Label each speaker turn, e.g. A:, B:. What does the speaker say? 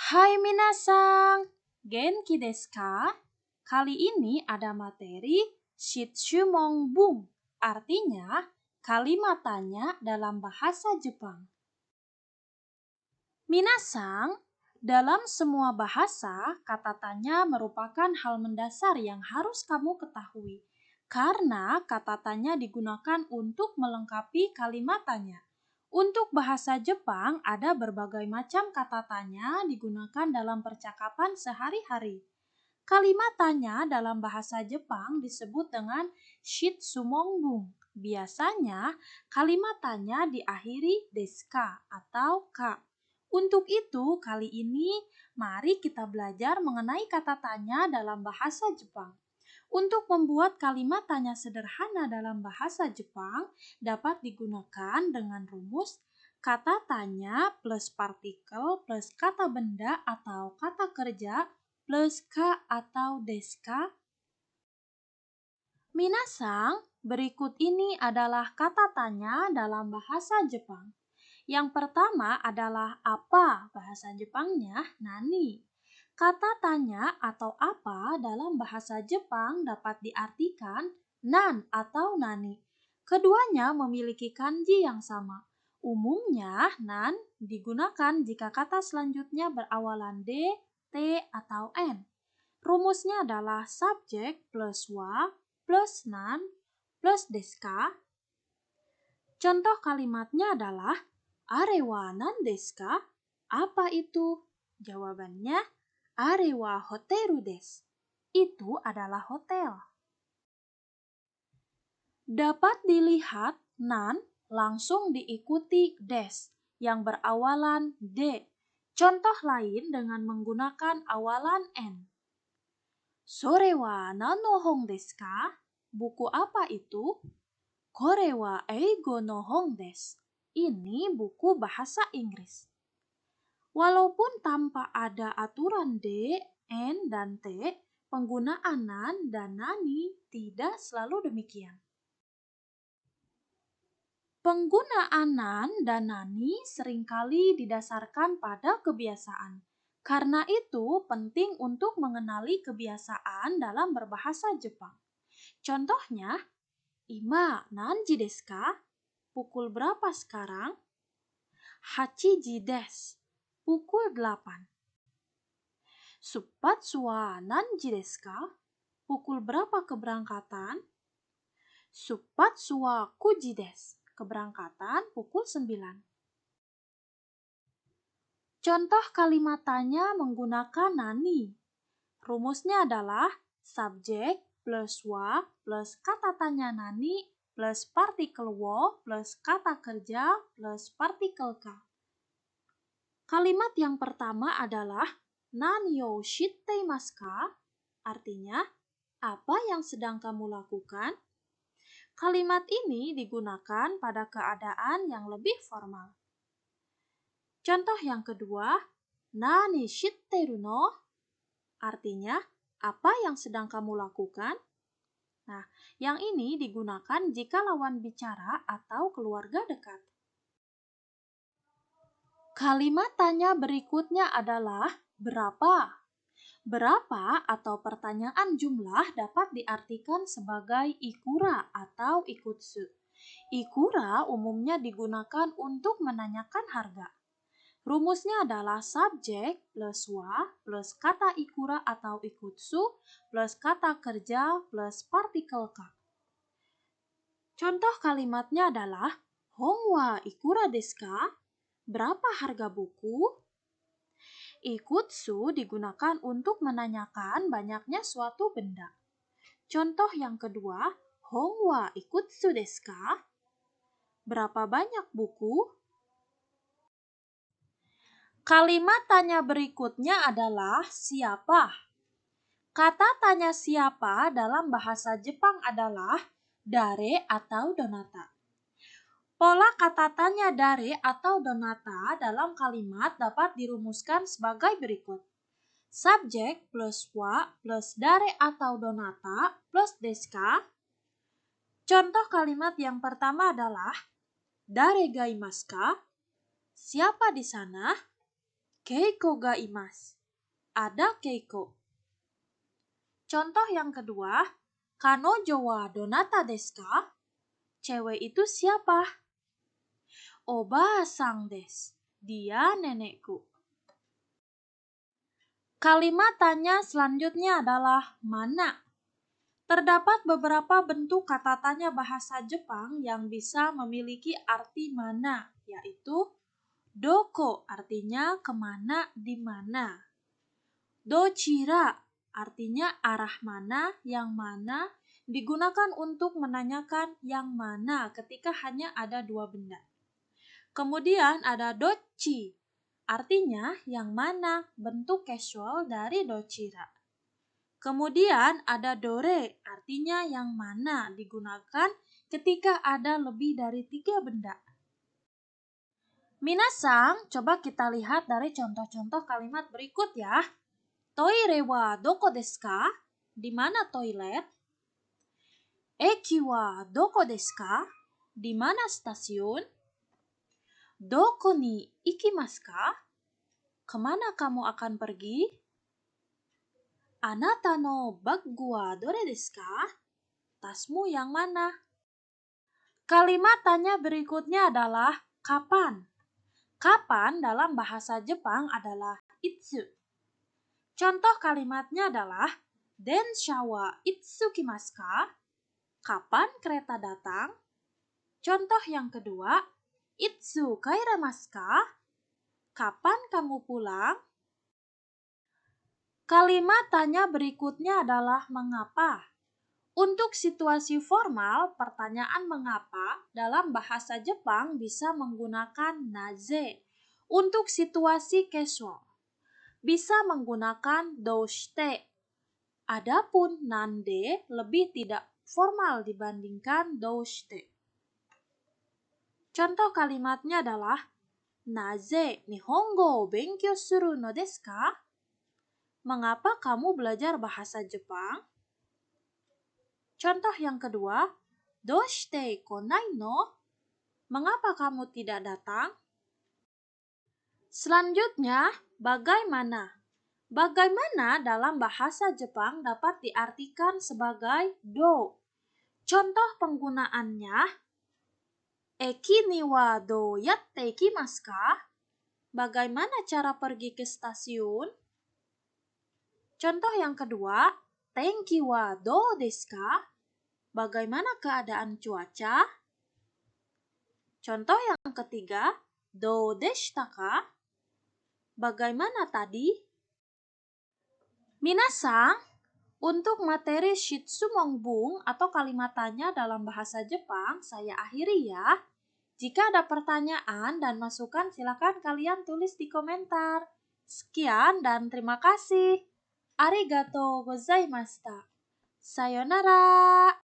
A: Hai minasang, genki desu ka? Kali ini ada materi Shitsumon-bun, artinya kalimat tanya dalam bahasa Jepang. Minasang, dalam semua bahasa, kata tanya merupakan hal mendasar yang harus kamu ketahui. Karena kata tanya digunakan untuk melengkapi kalimat tanya. Untuk bahasa Jepang, ada berbagai macam kata tanya digunakan dalam percakapan sehari-hari. Kalimat tanya dalam bahasa Jepang disebut dengan Shitsumon-bun. Biasanya, kalimat tanya diakhiri desu ka atau ka. Untuk itu, kali ini mari kita belajar mengenai kata tanya dalam bahasa Jepang. Untuk membuat kalimat tanya sederhana dalam bahasa Jepang dapat digunakan dengan rumus kata tanya plus partikel plus kata benda atau kata kerja plus ka atau desu ka. Minasang, berikut ini adalah kata tanya dalam bahasa Jepang. Yang pertama adalah apa, bahasa Jepangnya nani. Kata tanya atau apa dalam bahasa Jepang dapat diartikan nan atau nani. Keduanya memiliki kanji yang sama. Umumnya nan digunakan jika kata selanjutnya berawalan d, t, atau n. Rumusnya adalah subjek plus wa plus nan plus desu ka. Contoh kalimatnya adalah are wa nan desu ka? Apa itu? Jawabannya, are wa hoteru desu. Itu adalah hotel. Dapat dilihat nan langsung diikuti desu yang berawalan d. Contoh lain dengan menggunakan awalan n. Sore wa nan no hon desu ka? Buku apa itu? Kore wa eigo no hon desu. Ini buku bahasa Inggris. Walaupun tanpa ada aturan D, N, dan T, penggunaan nan dan nani tidak selalu demikian. Penggunaan nan dan nani seringkali didasarkan pada kebiasaan. Karena itu, penting untuk mengenali kebiasaan dalam berbahasa Jepang. Contohnya, ima nanji desu ka? Pukul berapa sekarang? Hachiji desu. Pukul 8. Suppatsu wa nanji desu ka? Pukul berapa keberangkatan? Suppatsu wa 9 desu. Keberangkatan pukul 9. Contoh kalimat tanya menggunakan nani. Rumusnya adalah subjek plus wa plus kata tanya nani plus partikel wo plus kata kerja plus partikel ka. Kalimat yang pertama adalah nani o shitteimasu ka? Artinya, apa yang sedang kamu lakukan? Kalimat ini digunakan pada keadaan yang lebih formal. Contoh yang kedua, nani shitteru no? Artinya, apa yang sedang kamu lakukan? Nah, yang ini digunakan jika lawan bicara atau keluarga dekat. Kalimat tanya berikutnya adalah berapa? Berapa atau pertanyaan jumlah dapat diartikan sebagai ikura atau ikutsu. Ikura umumnya digunakan untuk menanyakan harga. Rumusnya adalah subjek plus wa plus kata ikura atau ikutsu plus kata kerja plus partikel ka. Contoh kalimatnya adalah hon wa ikura desu ka? Berapa harga buku? Ikutsu digunakan untuk menanyakan banyaknya suatu benda. Contoh yang kedua, hon wa ikutsu desu ka? Berapa banyak buku? Kalimat tanya berikutnya adalah siapa. Kata tanya siapa dalam bahasa Jepang adalah dare atau donata. Pola kata tanya dare atau donata dalam kalimat dapat dirumuskan sebagai berikut. Subjek plus wa plus dare atau donata plus desu ka. Contoh kalimat yang pertama adalah dare ga imasu ka? Siapa di sana? Keiko ga imasu. Ada Keiko. Contoh yang kedua, kanojo wa donata desu ka? Cewek itu siapa? Oba-san desu. Dia nenekku. Kalimat tanya selanjutnya adalah mana. Terdapat beberapa bentuk kata tanya bahasa Jepang yang bisa memiliki arti mana, yaitu doko artinya kemana, di mana. Dochira artinya arah mana, yang mana, digunakan untuk menanyakan yang mana ketika hanya ada dua benda. Kemudian ada dochi, artinya yang mana, bentuk casual dari dochira. Kemudian ada dore, artinya yang mana, digunakan ketika ada lebih dari 3 benda. Minasang, coba kita lihat dari contoh-contoh kalimat berikut ya. Toire wa doko desu ka? Di mana toilet? Eki wa doko desu ka? Di mana stasiun? Doko ni ikimasu ka? Kemana kamu akan pergi? Anata no baggu wa dore desu ka? Tasmu yang mana? Kalimat tanya berikutnya adalah kapan. Kapan dalam bahasa Jepang adalah itsu. Contoh kalimatnya adalah densha wa itsu kimasu ka? Kapan kereta datang? Contoh yang kedua, itsu kairamasu ka? Kapan kamu pulang? Kalimat tanya berikutnya adalah mengapa. Untuk situasi formal, pertanyaan mengapa dalam bahasa Jepang bisa menggunakan naze. Untuk situasi casual, bisa menggunakan doushite. Adapun nande lebih tidak formal dibandingkan doushite. Contoh kalimatnya adalah naze nihongo o benkyou suru no desu ka? Mengapa kamu belajar bahasa Jepang? Contoh yang kedua, doshite konai no? Mengapa kamu tidak datang? Selanjutnya, bagaimana? Bagaimana dalam bahasa Jepang dapat diartikan sebagai do. Contoh penggunaannya, eki ni wa douyatte ikimasu ka? Bagaimana cara pergi ke stasiun? Contoh yang kedua, tenki wa dou desu ka? Bagaimana keadaan cuaca? Contoh yang ketiga, dou deshita ka? Bagaimana tadi? Minasang, untuk materi Shitsumongbung atau kalimat tanya dalam bahasa Jepang, saya akhiri ya. Jika ada pertanyaan dan masukan, silakan kalian tulis di komentar. Sekian dan terima kasih. Arigatou gozaimashita. Sayonara.